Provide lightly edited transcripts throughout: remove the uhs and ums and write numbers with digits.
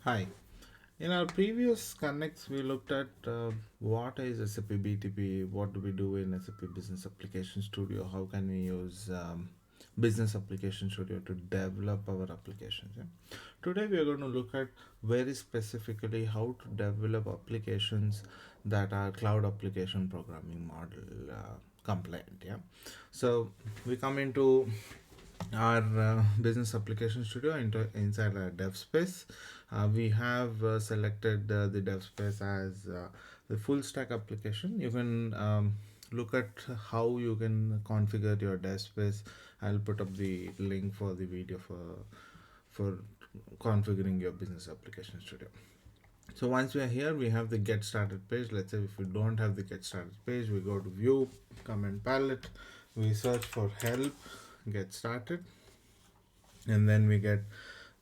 Hi. In our previous connects, we looked at what is SAP BTP, what do we do in SAP Business Application Studio, how can we use Business Application Studio to develop our applications. Yeah? Today, we are going to look at very specifically how to develop applications that are cloud application programming model compliant. Yeah. So we come into our business application studio inside our dev space. We have selected the dev space as the full stack application. You can look at how you can configure your dev space. I'll put up the link for the video for configuring your business application studio. So once we are here, we have the get started page. Let's say if we don't have the get started page, we go to view, comment palette, we search for help, get started, and then we get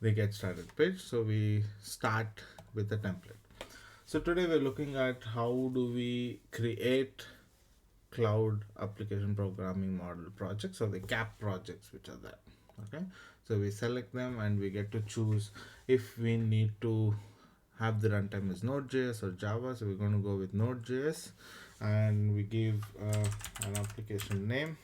the get started page. So we start with the template. So today we're looking at how do we create cloud application programming model projects, or the CAP projects which are there. Okay, so we select them and we get to choose if we need to have the runtime as Node.js or Java. So we're going to go with Node.js, and we give an application name,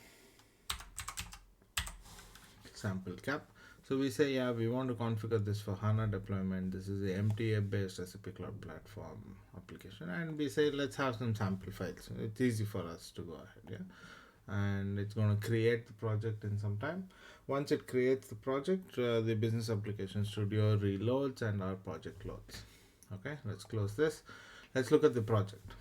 sample cap. So we say, yeah, we want to configure this for HANA deployment. This is a MTA based SAP Cloud Platform application. And we say, let's have some sample files. It's easy for us to go ahead. Yeah. And it's going to create the project in some time. Once it creates the project, the Business Application Studio reloads and our project loads. Okay, let's close this. Let's look at the project.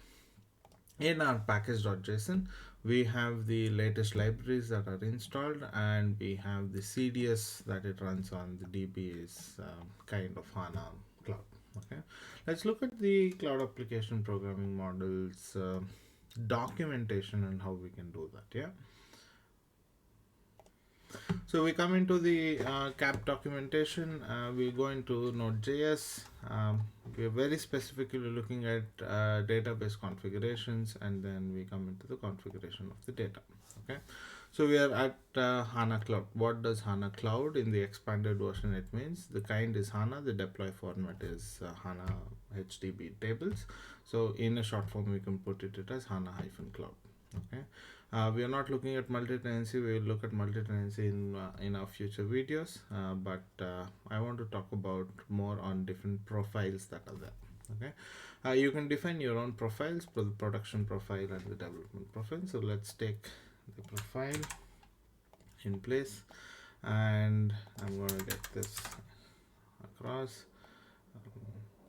In our package.json, we have the latest libraries that are installed, and we have the CDS that it runs on. The DB is kind of HANA cloud. Okay, let's look at the cloud application programming models documentation and how we can do that. Yeah. So we come into the CAP documentation. We go into Node.js. We are very specifically looking at database configurations, and then we come into the configuration of the data. Okay, so we are at HANA Cloud. What does HANA Cloud? In the expanded version, it means the kind is HANA, the deploy format is HANA HDB tables. So in a short form, we can put it as HANA-Cloud. Okay. We are not looking at multi-tenancy. We will look at multi-tenancy in our future videos, but I want to talk about more on different profiles that are there. Okay, you can define your own profiles, the production profile and the development profile. So let's take the profile in place, and I'm going to get this across.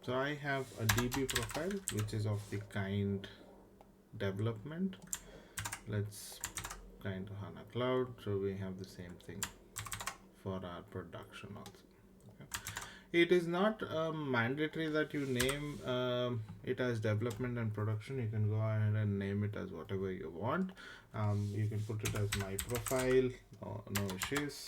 So I have a DB profile which is of the kind development. Let's kind of HANA Cloud, so we have the same thing for our production also. Okay. It is not mandatory that you name it as development and production. You can go ahead and name it as whatever you want. You can put it as my profile, no issues,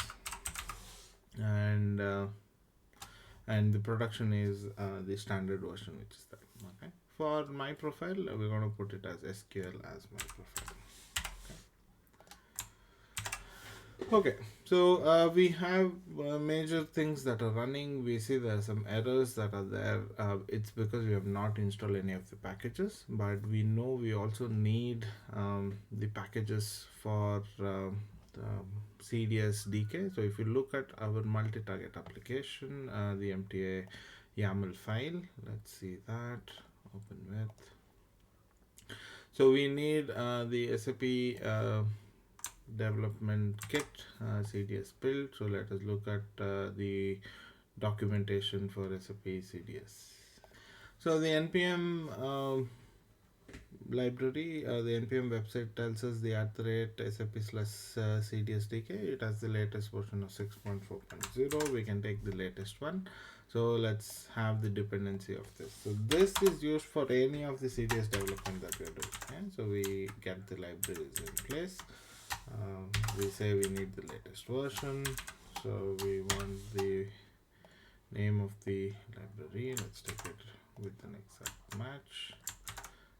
and the production is the standard version which is there. Okay, for my profile we're going to put it as SQL as my profile. Okay, so we have major things that are running. We see there are some errors that are there. It's because we have not installed any of the packages, but we know we also need the packages for the CDS DK. So if you look at our multi-target application, the mta YAML file, let's see that, open with. So we need the SAP development kit CDS build. So let us look at the documentation for SAP CDS. So the npm library, the npm website tells us the @SAP/CDSDK. It has the latest version of 6.4.0. We can take the latest one. So let's have the dependency of this. So this is used for any of the CDS development that we are doing. Okay? So we get the libraries in place. We say we need the latest version, so we want the name of the library. Let's take it with an exact match,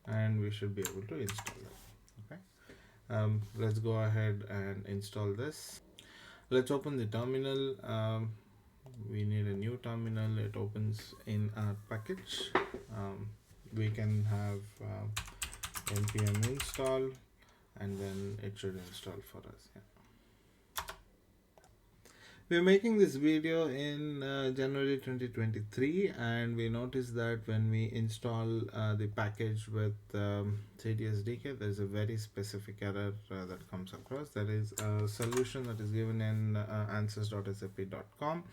and we should be able to install it. Okay, let's go ahead and install this. Let's open the terminal. we need a new terminal. It opens in our package. We can have npm install, and then it should install for us. Yeah. We're making this video in January 2023, and we noticed that when we install the package with CDSDK, there's a very specific error that comes across. There is a solution that is given in answers.sap.com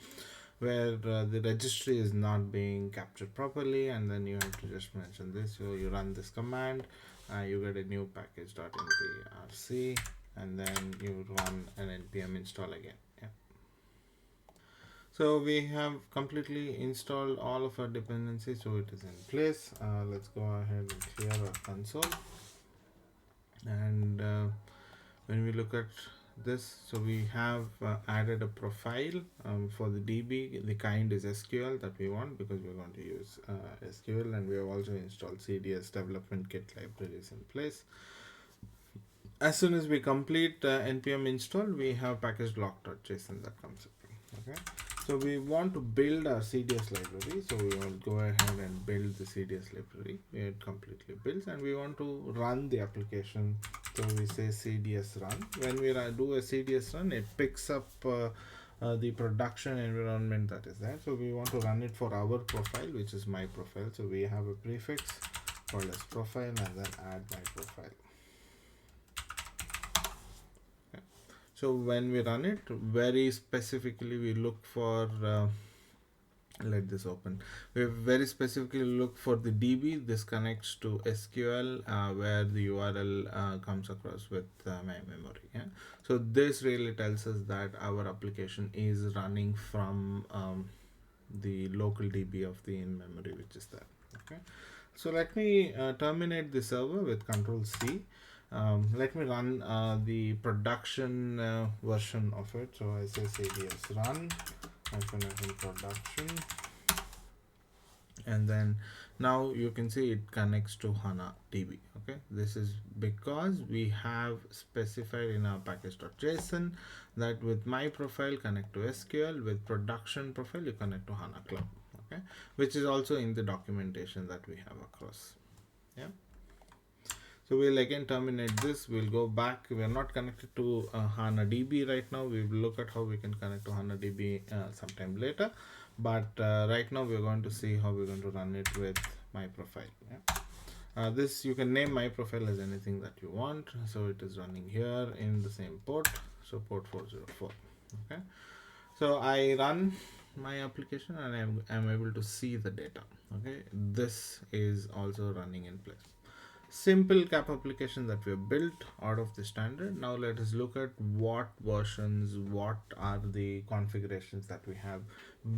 where the registry is not being captured properly, and then you have to just mention this. So you run this command, you get a new package.mprc, and then you run an npm install again. Yeah. So we have completely installed all of our dependencies, so it is in place. Let's go ahead and clear our console. And when we look at this, so we have added a profile for the DB. The kind is SQL that we want because we're going to use SQL, and we have also installed CDS development kit libraries in place. As soon as we complete npm install, we have package.json that comes up. Okay, so we want to build our CDS library, so we will go ahead and build the CDS library. It completely builds, and we want to run the application, so we say CDS run. When we do a CDS run, it picks up the production environment that is there, so we want to run it for our profile, which is my profile. So we have a prefix called as profile, and then add my profile. So when we run it, very specifically we look for let this open. We very specifically look for the DB. This connects to SQL where the URL comes across with my memory. Yeah. So this really tells us that our application is running from the local DB of the in-memory, which is there. Okay. So let me terminate the server with Control C. Let me run the production version of it. So I say cds run production, and then now you can see it connects to HANA DB. Okay, this is because we have specified in our package.json that with my profile connect to SQL, with production profile you connect to HANA Cloud. Okay, which is also in the documentation that we have across. Yeah. So we'll again terminate this. We'll go back. We are not connected to HANA DB right now. We will look at how we can connect to HANA DB sometime later. But right now we're going to see how we're going to run it with my profile. Yeah. This you can name my profile as anything that you want. So it is running here in the same port. So port 404. Okay. So I run my application and I'm able to see the data. Okay. This is also running in place. Simple cap application that we have built out of the standard. Now let us look at what versions, what are the configurations that we have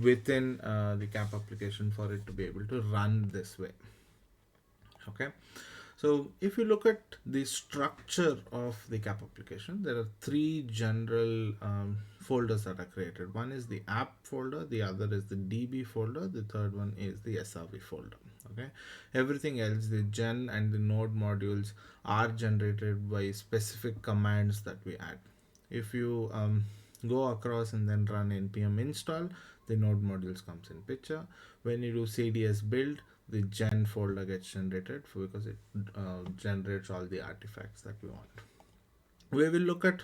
within the cap application for it to be able to run this way. Okay, so if you look at the structure of the cap application, there are three general folders that are created. One is the app folder, the other is the DB folder, the third one is the SRV folder. Okay, everything else, the gen and the node modules, are generated by specific commands that we add. If you go across and then run npm install, the node modules comes in picture. When you do cds build, the gen folder gets generated because it generates all the artifacts that we want. We will look at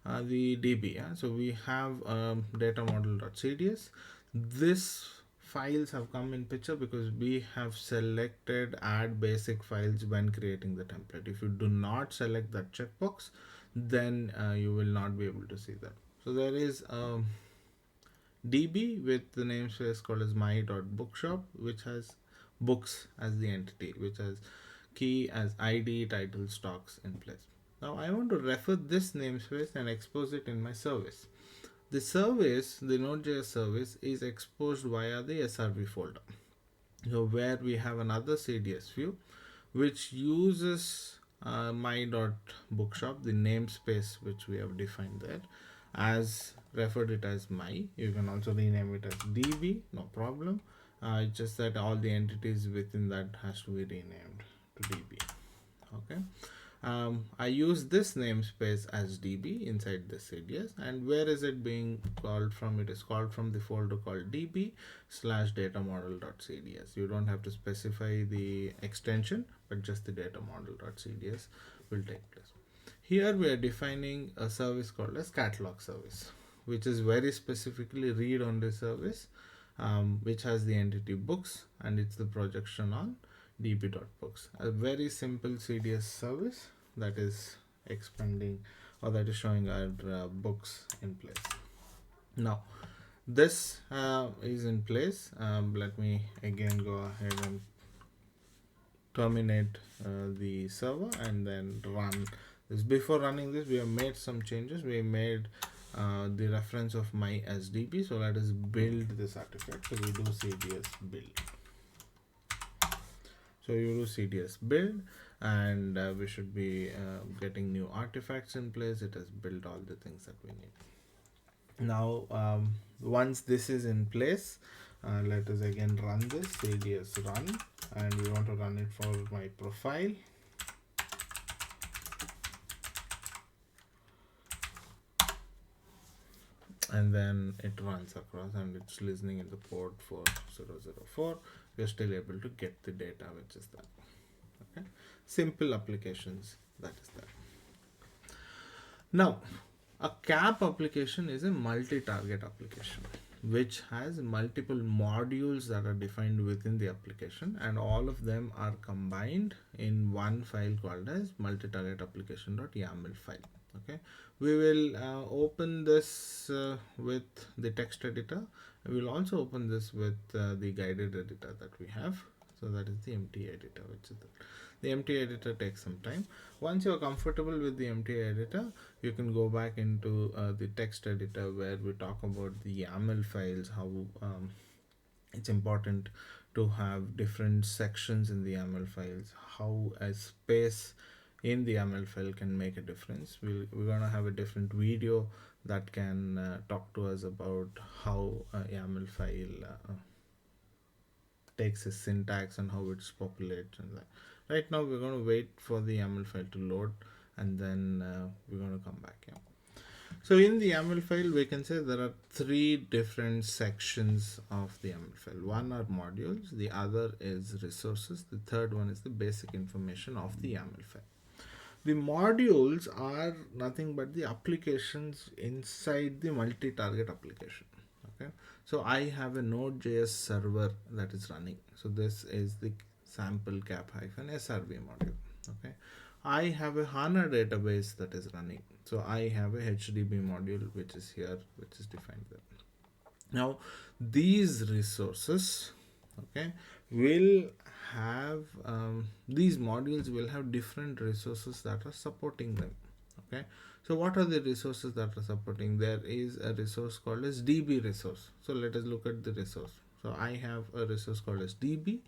the DB. Yeah? So we have data model.cds. This files have come in picture because we have selected add basic files when creating the template. If you do not select that checkbox, then you will not be able to see that. So there is DB with the namespace called as my.bookshop, which has books as the entity, which has key as ID, title, stocks in place. Now I want to refer this namespace and expose it in my service. The service, the Node.js service, is exposed via the SRV folder. So where we have another CDS view which uses my.bookshop, the namespace which we have defined there, as referred it as my. You can also rename it as DB, no problem. It's just that all the entities within that has to be renamed to DB. Okay. I use this namespace as db inside this CDS. And where is it being called from? It is called from the folder called db slash data model.cds. You don't have to specify the extension, but just the data model.cds will take place. Here we are defining a service called as catalog service, which is very specifically read-only service, which has the entity books, and it's the projection on db.books. A very simple CDS service that is expanding, or that is showing our books in place. Now this is in place. Let me again go ahead and terminate the server and then run this. Before running this, we have made some changes. We made the reference of my SDB. So let us build this artifact. So we do cds build. So you do cds build, and we should be getting new artifacts in place. It has built all the things that we need. Now once this is in place, let us again run this cds run, and we want to run it for my profile. And then it runs across, and it's listening in the port 4004. We're still able to get the data, which is that. Okay, simple applications, that is that. Now a CAP application is a multi-target application which has multiple modules that are defined within the application, and all of them are combined in one file called as multi-target application.yaml file. Okay, we will open this with the text editor. We will also open this with the guided editor that we have. So that is the MTA editor, which is the MTA editor takes some time. Once you're comfortable with the MTA editor, you can go back into the text editor, where we talk about the YAML files, how it's important to have different sections in the YAML files, how a space in the YAML file can make a difference. We're going to have a different video that can talk to us about how a YAML file takes a syntax and how it's populated and that. Right now we're going to wait for the YAML file to load, and then we're going to come back here. So in the YAML file, we can say there are three different sections of the YAML file. One are modules, the other is resources, the third one is the basic information of the YAML file. The modules are nothing but the applications inside the multi-target application. Okay, so I have a Node.js server that is running. So this is the sample cap-srv module. Okay, I have a HANA database that is running. So I have a HDB module which is here, which is defined there. Now these resources, okay, will have these modules will have different resources that are supporting them. Okay, so what are the resources that are supporting? There is a resource called as db resource. So let us look at the resource. So I have a resource called as db.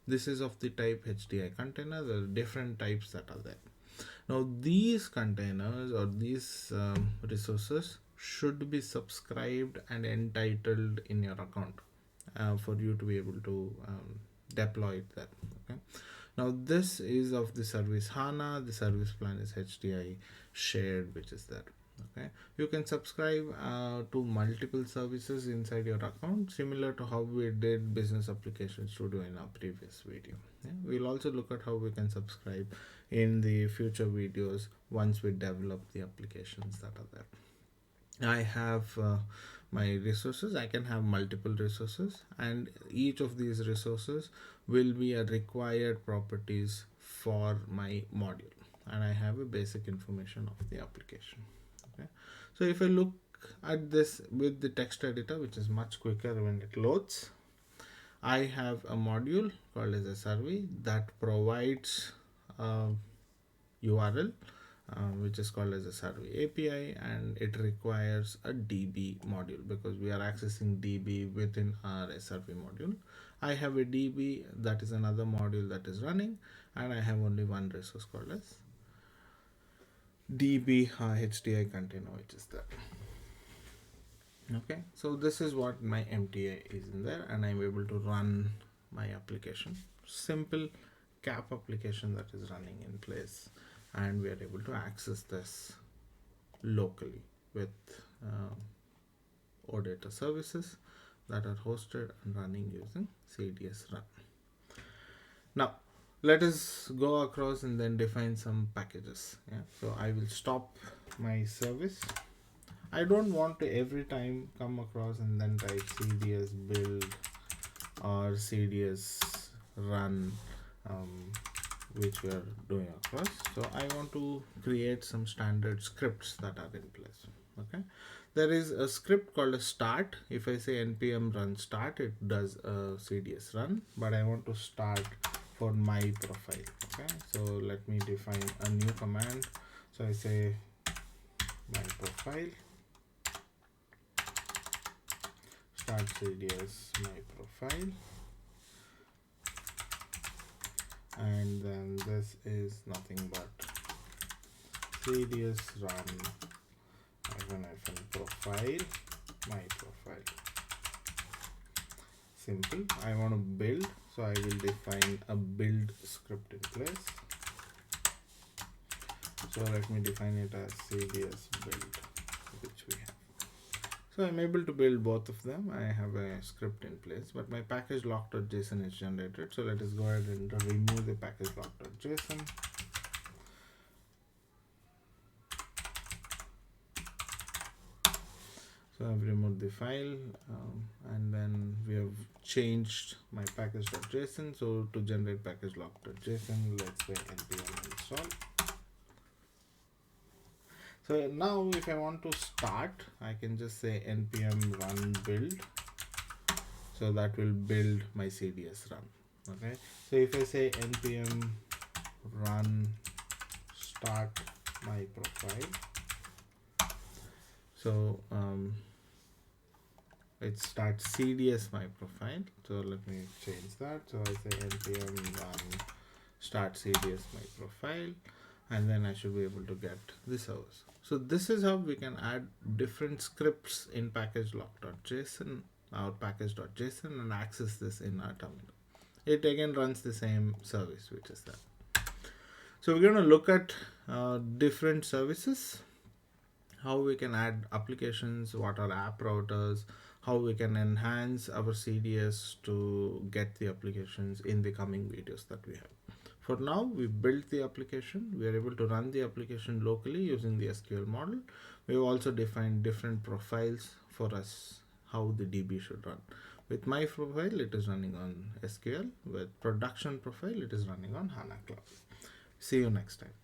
This is of the type HDI container. There are different types that are there. Now these containers or these resources should be subscribed and entitled in your account for you to be able to deploy it there. Okay, now this is of the service HANA. The service plan is HDI shared, which is there. Okay, you can subscribe to multiple services inside your account, similar to how we did Business Application Studio in our previous video. Yeah? We'll also look at how we can subscribe in the future videos once we develop the applications that are there. I have my resources. I can have multiple resources, and each of these resources will be a required properties for my module, and I have a basic information of the application. Okay, so if I look at this with the text editor, which is much quicker when it loads, I have a module called as a survey that provides a URL which is called as a survey API, and it requires a DB module because we are accessing DB within our survey module. I have a DB, that is another module that is running, and I have only one resource called as DB HDI container, which is there. Okay, so this is what my MTA is in there, and I'm able to run my application. Simple CAP application that is running in place, and we are able to access this locally with OData services that are hosted and running using CDS run. Now let us go across and then define some packages. So I will stop my service. I don't want to every time come across and then type CDS build or CDS run, which we are doing across. So I want to create some standard scripts that are in place. Okay, there is a script called a start. If I say npm run start, it does a CDS run, but I want to start for my profile. Okay, so let me define a new command. So I say my profile start CDS my profile, and then this is nothing but CDS run profile my profile. Simple. I want to build, so I will define a build script in place. So let me define it as CDS build, which we have. So I'm able to build both of them. I have a script in place, but my package lock.json is generated. So let us go ahead and remove the package lock.json. So I've removed the file, and then we have changed my package.json. So to generate package lock.json, let's say npm install. So now if I want to start, I can just say npm run build. So that will build my CDS run. Okay. So if I say npm run start my profile, so it starts CDS my profile. So let me change that. So I say npm run start CDS my profile, and then I should be able to get the service. So this is how we can add different scripts in package lock.json or package.json and access this in our terminal. It again runs the same service, which is that. So we're going to look at different services, how we can add applications, what are app routers, how we can enhance our CDS to get the applications in the coming videos that we have. For now, we built the application. We are able to run the application locally using the SQL model. We have also defined different profiles for us, how the DB should run. With my profile, it is running on SQL. With production profile, it is running on HANA Cloud. See you next time.